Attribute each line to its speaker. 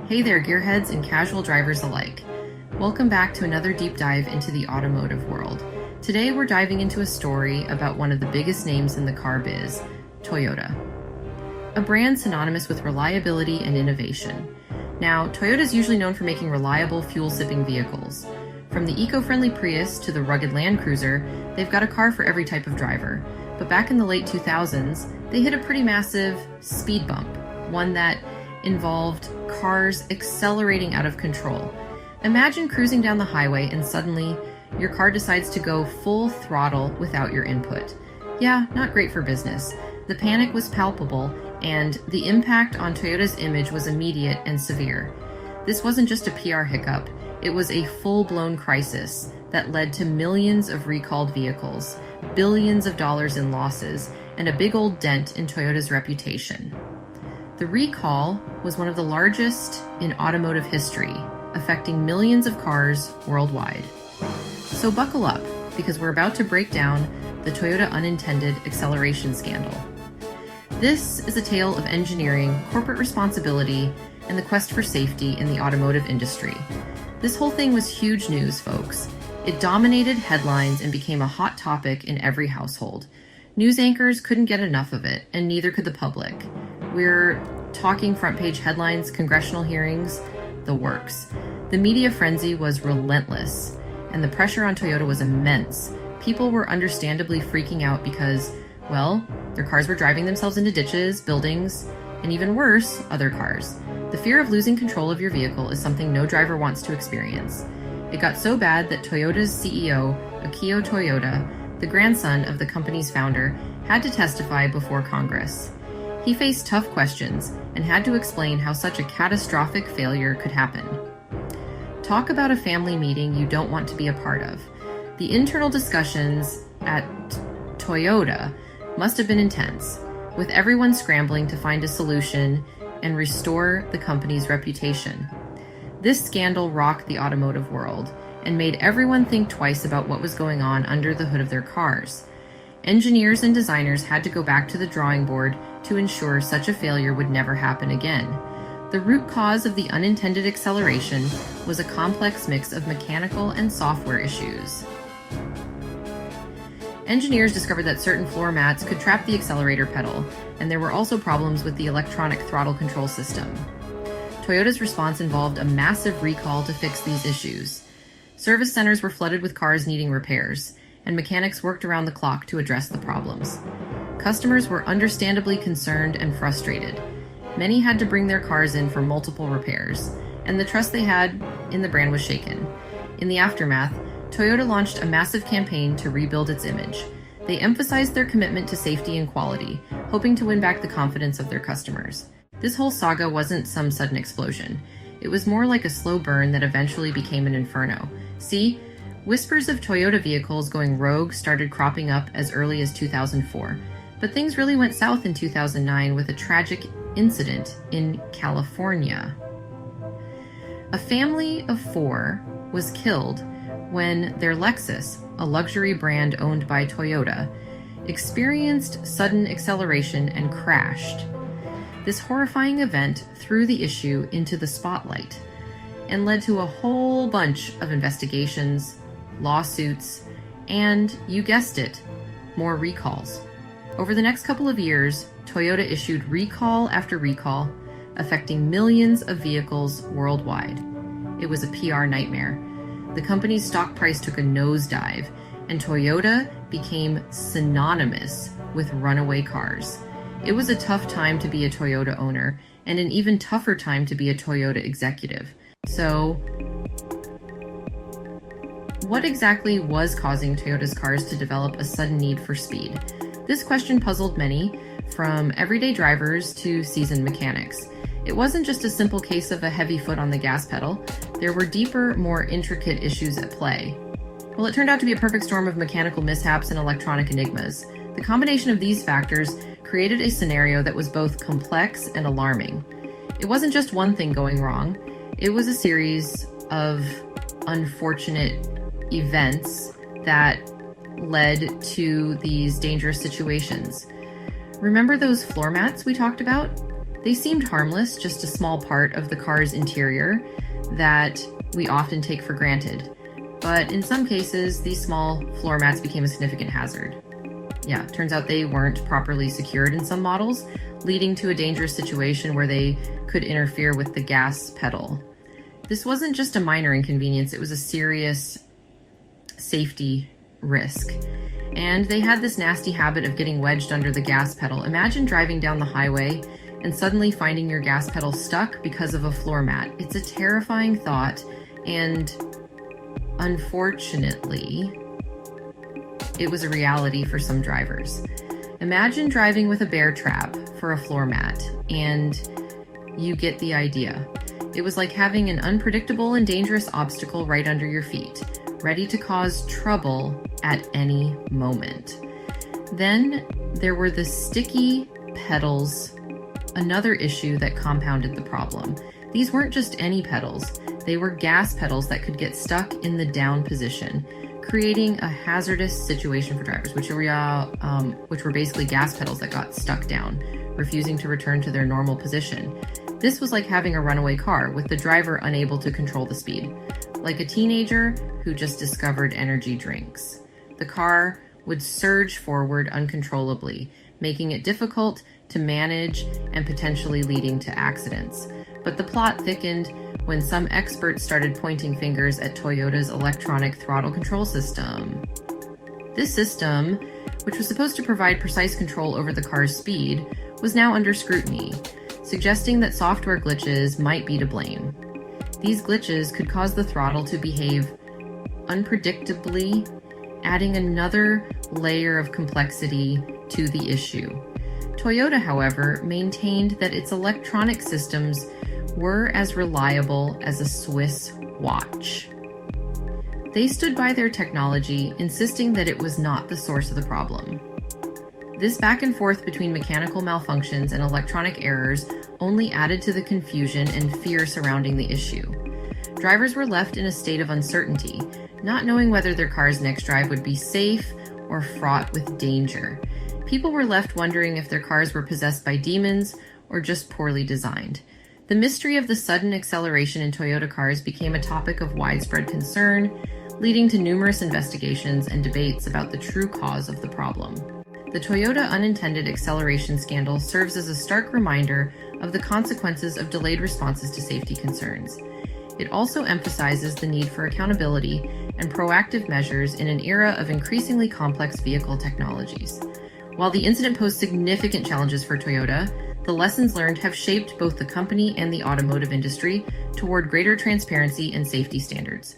Speaker 1: Hey there, gearheads and casual drivers alike. Welcome back to another deep dive into the automotive world. Today we're diving into a story about one of the biggest names in the car biz, Toyota. A brand synonymous with reliability and innovation. Now, Toyota is usually known for making reliable, fuel-sipping vehicles. From the eco-friendly Prius to the rugged Land Cruiser, they've got a car for every type of driver. But back in the late 2000s, they hit a pretty massive speed bump, one that involved cars accelerating out of control. Imagine cruising down the highway and suddenly your car decides to go full throttle without your input. Yeah, not great for business. The panic was palpable, and the impact on Toyota's image was immediate and severe. This wasn't just a PR hiccup, it was a full-blown crisis that led to millions of recalled vehicles, billions of dollars in losses, and a big old dent in Toyota's reputation. The recall was one of the largest in automotive history, affecting millions of cars worldwide. So buckle up, because we're about to break down the Toyota unintended acceleration scandal. This is a tale of engineering, corporate responsibility, and the quest for safety in the automotive industry. This whole thing was huge news, folks. It dominated headlines and became a hot topic in every household. News anchors couldn't get enough of it, and neither could the public. We're talking front page headlines, congressional hearings, the works. The media frenzy was relentless, and the pressure on Toyota was immense. People were understandably freaking out because, well, their cars were driving themselves into ditches, buildings, and even worse, other cars. The fear of losing control of your vehicle is something no driver wants to experience. It got so bad that Toyota's CEO, Akio Toyoda, the grandson of the company's founder, had to testify before Congress. He faced tough questions and had to explain how such a catastrophic failure could happen. Talk about a family meeting you don't want to be a part of. The internal discussions at Toyota must have been intense, with everyone scrambling to find a solution and restore the company's reputation. This scandal rocked the automotive world and made everyone think twice about what was going on under the hood of their cars. Engineers and designers had to go back to the drawing board to ensure such a failure would never happen again. The root cause of the unintended acceleration was a complex mix of mechanical and software issues. Engineers discovered that certain floor mats could trap the accelerator pedal, and there were also problems with the electronic throttle control system. Toyota's response involved a massive recall to fix these issues. Service centers were flooded with cars needing repairs, and mechanics worked around the clock to address the problems. Customers were understandably concerned and frustrated. Many had to bring their cars in for multiple repairs, and the trust they had in the brand was shaken. In the aftermath, Toyota launched a massive campaign to rebuild its image. They emphasized their commitment to safety and quality, hoping to win back the confidence of their customers. This whole saga wasn't some sudden explosion. It was more like a slow burn that eventually became an inferno. See, whispers of Toyota vehicles going rogue started cropping up as early as 2004, but things really went south in 2009 with a tragic incident in California. A family of 4 was killed when their Lexus, a luxury brand owned by Toyota, experienced sudden acceleration and crashed. This horrifying event threw the issue into the spotlight and led to a whole bunch of investigations, lawsuits, and, you guessed it, more recalls. Over the next couple of years, Toyota issued recall after recall, affecting millions of vehicles worldwide. It was a PR nightmare. The company's stock price took a nosedive, and Toyota became synonymous with runaway cars. It was a tough time to be a Toyota owner, and an even tougher time to be a Toyota executive. So, what exactly was causing Toyota's cars to develop a sudden need for speed? This question puzzled many, from everyday drivers to seasoned mechanics. It wasn't just a simple case of a heavy foot on the gas pedal. There were deeper, more intricate issues at play. Well, it turned out to be a perfect storm of mechanical mishaps and electronic enigmas. The combination of these factors created a scenario that was both complex and alarming. It wasn't just one thing going wrong. It was a series of unfortunate events that led to these dangerous situations. Remember those floor mats we talked about? They seemed harmless, just a small part of the car's interior that we often take for granted. But in some cases, these small floor mats became a significant hazard. Yeah, turns out they weren't properly secured in some models, leading to a dangerous situation where they could interfere with the gas pedal. This wasn't just a minor inconvenience, it was a serious safety risk. And they had this nasty habit of getting wedged under the gas pedal. Imagine driving down the highway and suddenly finding your gas pedal stuck because of a floor mat. It's a terrifying thought, and unfortunately, it was a reality for some drivers. Imagine driving with a bear trap for a floor mat, and you get the idea. It was like having an unpredictable and dangerous obstacle right under your feet, ready to cause trouble at any moment. Then there were the sticky pedals, another issue that compounded the problem. These weren't just any pedals, they were gas pedals that could get stuck in the down position, creating a hazardous situation for drivers, which were basically gas pedals that got stuck down, refusing to return to their normal position. This was like having a runaway car with the driver unable to control the speed, like a teenager who just discovered energy drinks. The car would surge forward uncontrollably, making it difficult to manage and potentially leading to accidents. But the plot thickened when some experts started pointing fingers at Toyota's electronic throttle control system. This system, which was supposed to provide precise control over the car's speed, was now under scrutiny, suggesting that software glitches might be to blame. These glitches could cause the throttle to behave unpredictably, adding another layer of complexity to the issue. Toyota, however, maintained that its electronic systems were as reliable as a Swiss watch. They stood by their technology, insisting that it was not the source of the problem. This back and forth between mechanical malfunctions and electronic errors only added to the confusion and fear surrounding the issue. Drivers were left in a state of uncertainty, not knowing whether their car's next drive would be safe or fraught with danger. People were left wondering if their cars were possessed by demons or just poorly designed. The mystery of the sudden acceleration in Toyota cars became a topic of widespread concern, leading to numerous investigations and debates about the true cause of the problem. The Toyota unintended acceleration scandal serves as a stark reminder of the consequences of delayed responses to safety concerns. It also emphasizes the need for accountability and proactive measures in an era of increasingly complex vehicle technologies. While the incident posed significant challenges for Toyota, the lessons learned have shaped both the company and the automotive industry toward greater transparency and safety standards.